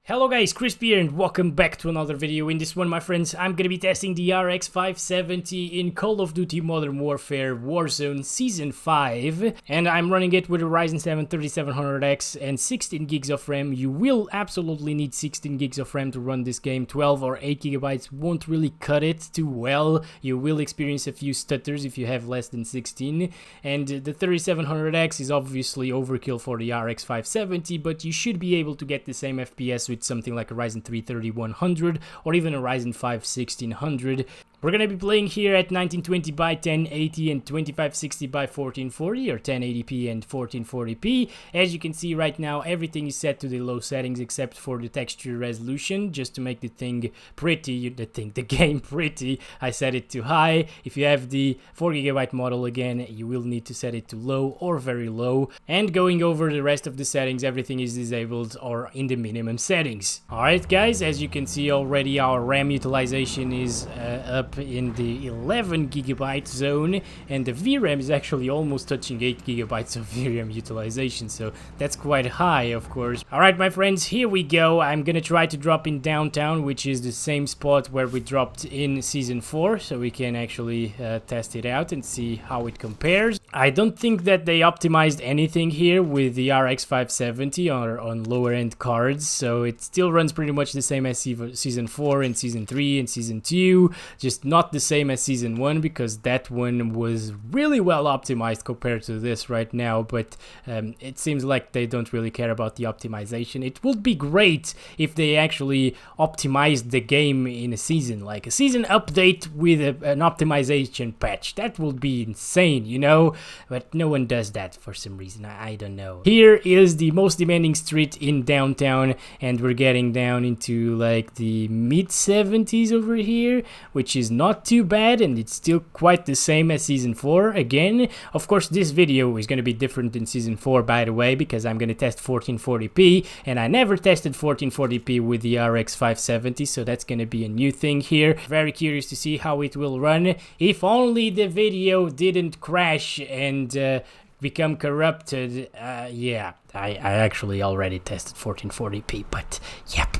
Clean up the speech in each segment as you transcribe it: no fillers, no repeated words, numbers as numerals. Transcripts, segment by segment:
Hello guys, Chris here and welcome back to another video. In this one, my friends, I'm gonna be testing the RX 570 in Call of Duty Modern Warfare Warzone Season 5, and I'm running it with a Ryzen 7 3700X and 16 gigs of RAM. You will absolutely need 16 gigs of RAM to run this game. 12 or 8 gigabytes won't really cut it too well. You will experience a few stutters if you have less than 16, and the 3700X is obviously overkill for the RX 570, but you should be able to get the same FPS with something like a Ryzen 3 3100 or even a Ryzen 5 1600. We're gonna be playing here at 1920 by 1080 and 2560 by 1440 or 1080p and 1440p. As you can see right now, everything is set to the low settings except for the texture resolution, just to make the thing pretty, the game pretty. I set it to high. If you have the 4GB model again, you will need to set it to low or very low. And going over the rest of the settings, everything is disabled or in the minimum settings. Alright guys, as you can see already, our RAM utilization is up in the 11 gigabyte zone, and the VRAM is actually almost touching 8 gigabytes of VRAM utilization, so that's quite high, of course. Alright my friends, here we go. I'm gonna try to drop in downtown, which is the same spot where we dropped in season 4, so we can actually test it out and see how it compares. I don't think that they optimized anything here with the RX 570 or on lower end cards, so it still runs pretty much the same as season 4 and season 3 and season 2, just not the same as season 1, because that one was really well optimized compared to this right now, but it seems like they don't really care about the optimization. It would be great if they actually optimized the game in a season, like a season update with an optimization patch. That would be insane, you know, but no one does that for some reason. I don't know. Here is the most demanding street in downtown, and we're getting down into like the mid 70s over here, which is not too bad, and it's still quite the same as season 4. Again, of course, this video is going to be different than season 4, by the way, because I'm going to test 1440p, and I never tested 1440p with the RX 570, so that's going to be a new thing here. Very curious to see how it will run. If only the video didn't crash and become corrupted. Yeah, I actually already tested 1440p, but yep.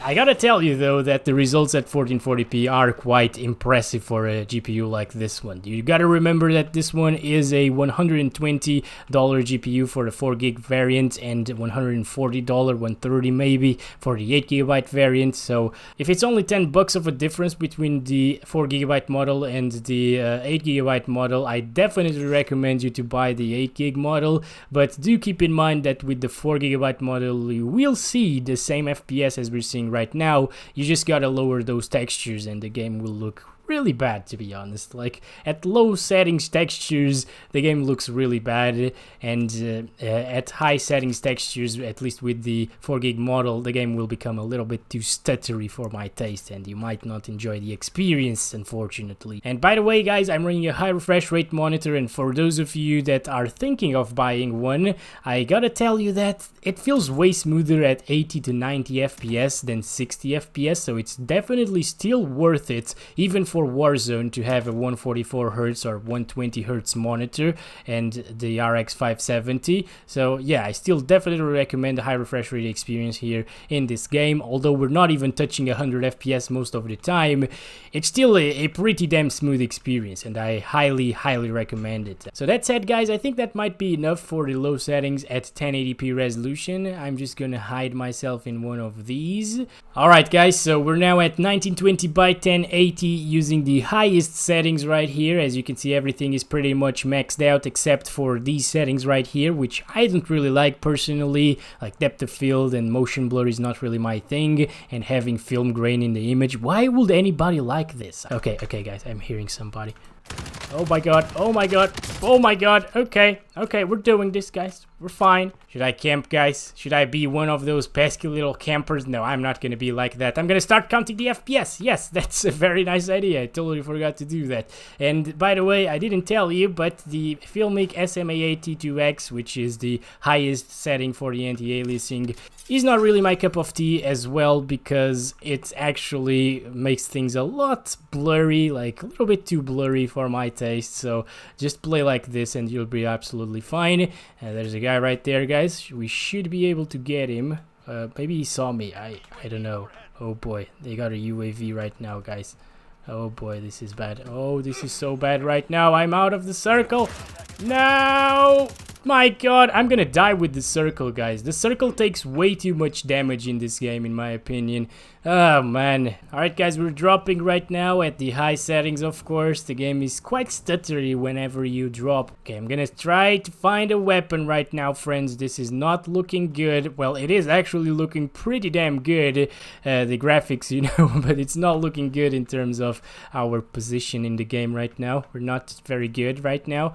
I gotta tell you though that the results at 1440p are quite impressive for a GPU like this one. You gotta remember that this one is a $120 GPU for the 4GB variant and $140, $130 maybe for the 8GB variant. So if it's only $10 of a difference between the 4GB model and the 8GB model, I definitely recommend you to buy the 8GB model, but do keep in mind that with the 4GB model you will see the same FPS as we're seeing right now. You just gotta lower those textures and the game will look really bad, to be honest. Like at low settings textures the game looks really bad, and at high settings textures, at least with the 4GB model, the game will become a little bit too stuttery for my taste, and you might not enjoy the experience, unfortunately. And by the way guys, I'm running a high refresh rate monitor, and for those of you that are thinking of buying one, I gotta tell you that it feels way smoother at 80 to 90 FPS than 60 FPS, so it's definitely still worth it, even for Warzone, to have a 144Hz or 120Hz monitor and the RX 570. So yeah, I still definitely recommend the high refresh rate experience here in this game. Although we're not even touching 100 FPS most of the time, it's still a pretty damn smooth experience, and I highly recommend it. So that said guys, I think that might be enough for the low settings at 1080p resolution. I'm just gonna hide myself in one of these. Alright guys, so we're now at 1920 by 1080 using the highest settings right here. As you can see, everything is pretty much maxed out except for these settings right here, which I don't really like personally. Like depth of field and motion blur is not really my thing, and having film grain in the image. Why would anybody like this? Okay guys, I'm hearing somebody. Oh my god, oh my god, oh my god. Okay, we're doing this guys, we're fine. Should I camp guys? Should I be one of those pesky little campers? No, I'm not gonna be like that. I'm gonna start counting the FPS. Yes, that's a very nice idea. I totally forgot to do that. And by the way, I didn't tell you, but the Filmic SMA8 T2X, which is the highest setting for the anti-aliasing, is not really my cup of tea as well, because it actually makes things a lot blurry, like a little bit too blurry for my taste. So just play like this and you'll be absolutely fine. There's a guy right there guys, we should be able to get him. Maybe he saw me. I don't know. Oh boy, they got a UAV right now, guys. Oh boy, this is bad. Oh, this is so bad right now. I'm out of the circle. No! My god, I'm gonna die with the circle, guys. The circle takes way too much damage in this game, in my opinion. Oh, man. Alright, guys, we're dropping right now at the high settings, of course. The game is quite stuttery whenever you drop. Okay, I'm gonna try to find a weapon right now, friends. This is not looking good. Well, it is actually looking pretty damn good, the graphics, you know, but it's not looking good in terms of our position in the game right now. We're not very good right now.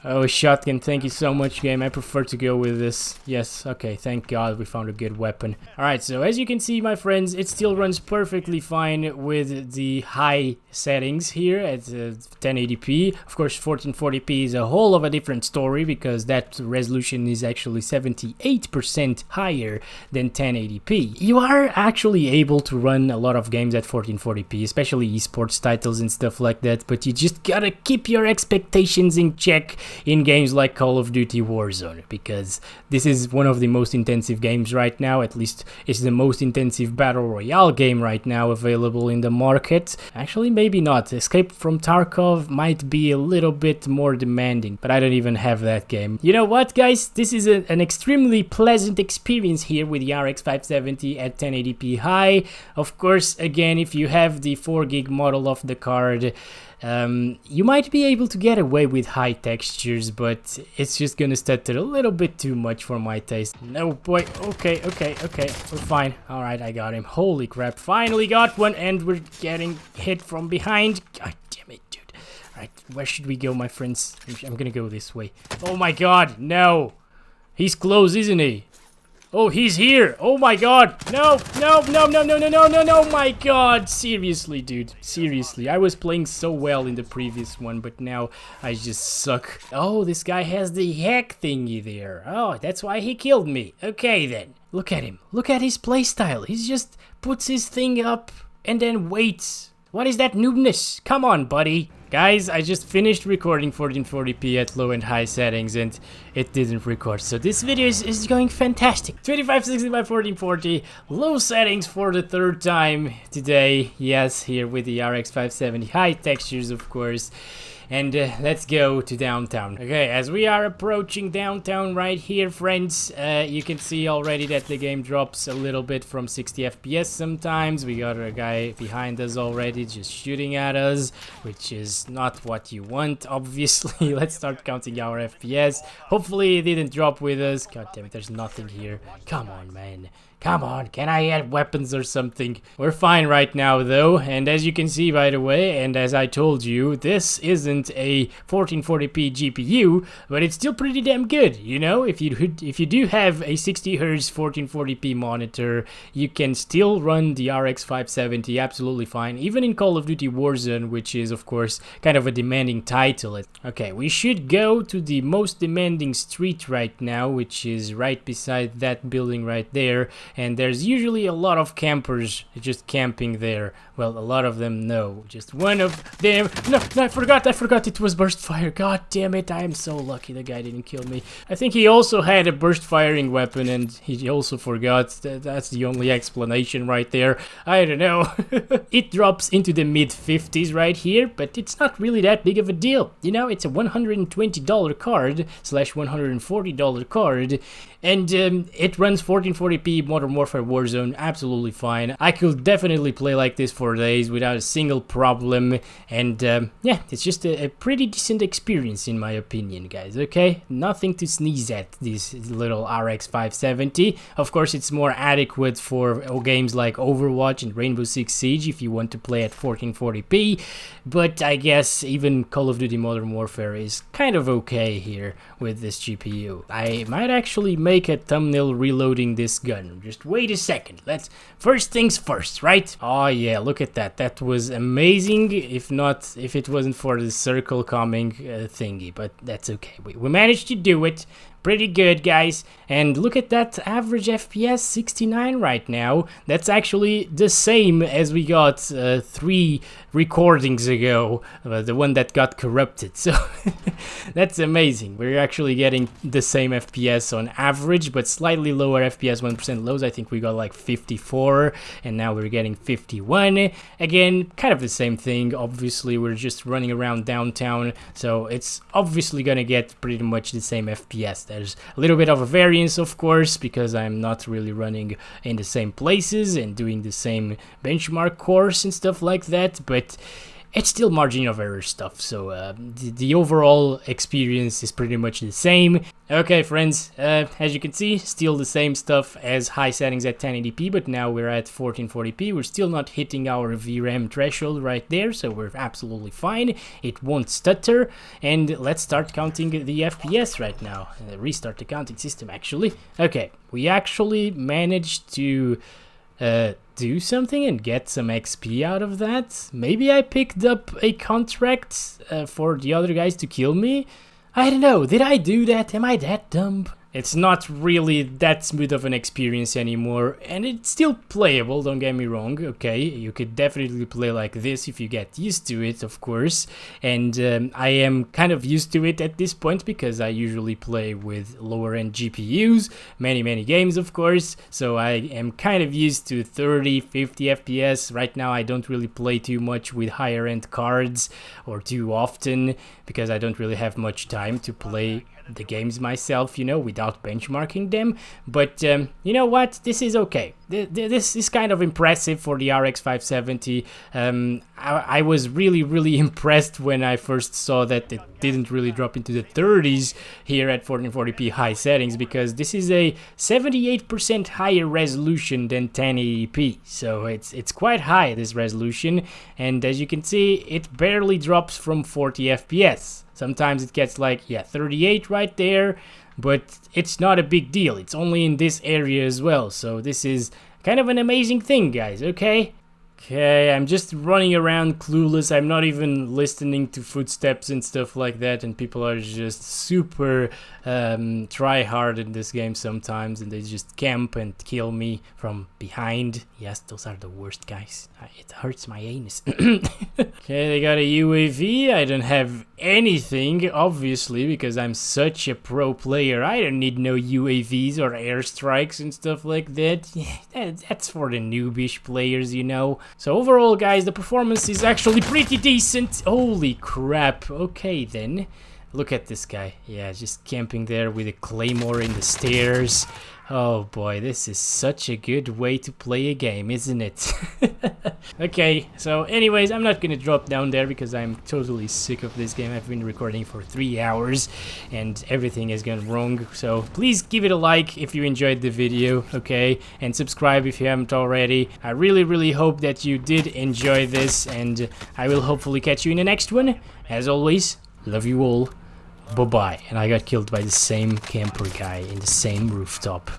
Oh, shotgun, thank you so much, game. I prefer to go with this. Yes, okay, thank God we found a good weapon. Alright, so as you can see, my friends, it still runs perfectly fine with the high settings here at 1080p. Of course, 1440p is a whole of a different story because that resolution is actually 78% higher than 1080p. You are actually able to run a lot of games at 1440p, especially esports titles and stuff like that, but you just gotta keep your expectations in check in games like Call of Duty Warzone, because this is one of the most intensive games right now. At least it's the most intensive battle royale game right now available in the market. Actually, maybe not. Escape from Tarkov might be a little bit more demanding, but I don't even have that game. You know what, guys? This is an extremely pleasant experience here with the RX 570 at 1080p high. Of course, again, if you have the 4GB model of the card, you might be able to get away with high textures, but it's just gonna stutter a little bit too much for my taste. No, boy. Okay, we're fine. Alright, I got him. Holy crap, finally got one, and we're getting hit from behind. God damn it, dude. Alright, where should we go, my friends? I'm gonna go this way. Oh my god, no! He's close, isn't he? Oh, he's here! Oh my god! No, my god! Seriously, dude. Seriously. I was playing so well in the previous one, but now I just suck. Oh, this guy has the hack thingy there. Oh, that's why he killed me. Okay, then. Look at him. Look at his playstyle. He just puts his thing up and then waits. What is that noobness? Come on, buddy. Guys, I just finished recording 1440p at low and high settings and it didn't record. So this video is going fantastic. 2560 by 1440, low settings for the third time today. Yes, here with the RX 570, high textures, of course. And let's go to downtown. Okay, as we are approaching downtown right here, friends, you can see already that the game drops a little bit from 60 FPS sometimes. We got a guy behind us already just shooting at us, which is not what you want, obviously. Let's start counting our FPS. Hopefully it didn't drop with us. God damn it, there's nothing here. Come on, man. Come on, can I add weapons or something? We're fine right now though, and as you can see, by the way, and as I told you, this isn't a 1440p GPU, but it's still pretty damn good, you know? If you do have a 60Hz 1440p monitor, you can still run the RX 570 absolutely fine, even in Call of Duty Warzone, which is of course kind of a demanding title. Okay, we should go to the most demanding street right now, which is right beside that building right there. And there's usually a lot of campers just camping there. Well, a lot of them, no. Just one of them. No, I forgot it was burst fire. God damn it, I am so lucky the guy didn't kill me. I think he also had a burst firing weapon and he also forgot. That's the only explanation right there. I don't know. It drops into the mid-50s right here, but it's not really that big of a deal. You know, it's a $120 card slash $140 card. And it runs 1440p Modern Warfare Warzone absolutely fine. I could definitely play like this for days without a single problem. And yeah, it's just a pretty decent experience in my opinion, guys, okay? Nothing to sneeze at, this little RX 570. Of course, it's more adequate for games like Overwatch and Rainbow Six Siege if you want to play at 1440p. But I guess even Call of Duty Modern Warfare is kind of okay here with this GPU. I might actually make a thumbnail reloading this gun. Just wait a second. Let's first things first, right? Oh yeah, look at that. That was amazing. If it wasn't for the circle coming thingy, but that's okay. We managed to do it. pretty good, guys. And look at that average FPS, 69 right now. That's actually the same as we got 3 recordings ago, the one that got corrupted. So that's amazing. We're actually getting the same FPS on average, but slightly lower FPS, 1% lows. I think we got like 54, and now we're getting 51. Again, kind of the same thing. Obviously, we're just running around downtown, so it's obviously gonna get pretty much the same FPS. There's a little bit of a variance, of course, because I'm not really running in the same places and doing the same benchmark course and stuff like that, but it's still margin of error stuff, so the overall experience is pretty much the same. Okay, friends, as you can see, still the same stuff as high settings at 1080p, but now we're at 1440p. We're still not hitting our VRAM threshold right there, so we're absolutely fine. It won't stutter, and let's start counting the FPS right now. Restart the counting system, actually. Okay, we actually managed to do something and get some XP out of that. Maybe I picked up a contract for the other guys to kill me. I don't know, did I do that? Am I that dumb? It's not really that smooth of an experience anymore, and it's still playable, don't get me wrong, okay? You could definitely play like this if you get used to it, of course, and I am kind of used to it at this point because I usually play with lower-end GPUs, many games, of course, so I am kind of used to 30, 50 FPS. Right now I don't really play too much with higher-end cards, or too often, because I don't really have much time to play the games myself, you know, without benchmarking them. But you know what, this is okay. This is kind of impressive for the RX 570. I was really impressed when I first saw that it didn't really drop into the 30s here at 1440p high settings, because this is a 78% higher resolution than 1080p, so it's quite high, this resolution, and as you can see, it barely drops from 40 FPS. Sometimes it gets like, yeah, 38 right there, but it's not a big deal. It's only in this area as well, so this is kind of an amazing thing, guys, okay? Okay, I'm just running around clueless. I'm not even listening to footsteps and stuff like that, and people are just super try hard in this game sometimes, and they just camp and kill me from behind. Yes, those are the worst, guys. It hurts my anus. Okay, they got a UAV. I don't have anything, obviously, because I'm such a pro player. I don't need no UAVs or airstrikes and stuff like that. That's for the noobish players, you know. So overall, guys, the performance is actually pretty decent. Holy crap. Okay, then. Look at this guy. Yeah, just camping there with a claymore in the stairs. Oh boy, this is such a good way to play a game, isn't it? Okay, so anyways, I'm not gonna drop down there because I'm totally sick of this game. I've been recording for 3 hours and everything has gone wrong. So please give it a like if you enjoyed the video, okay? And subscribe if you haven't already. I really hope that you did enjoy this, and I will hopefully catch you in the next one. As always, love you all. Bye-bye. And I got killed by the same camper guy in the same rooftop.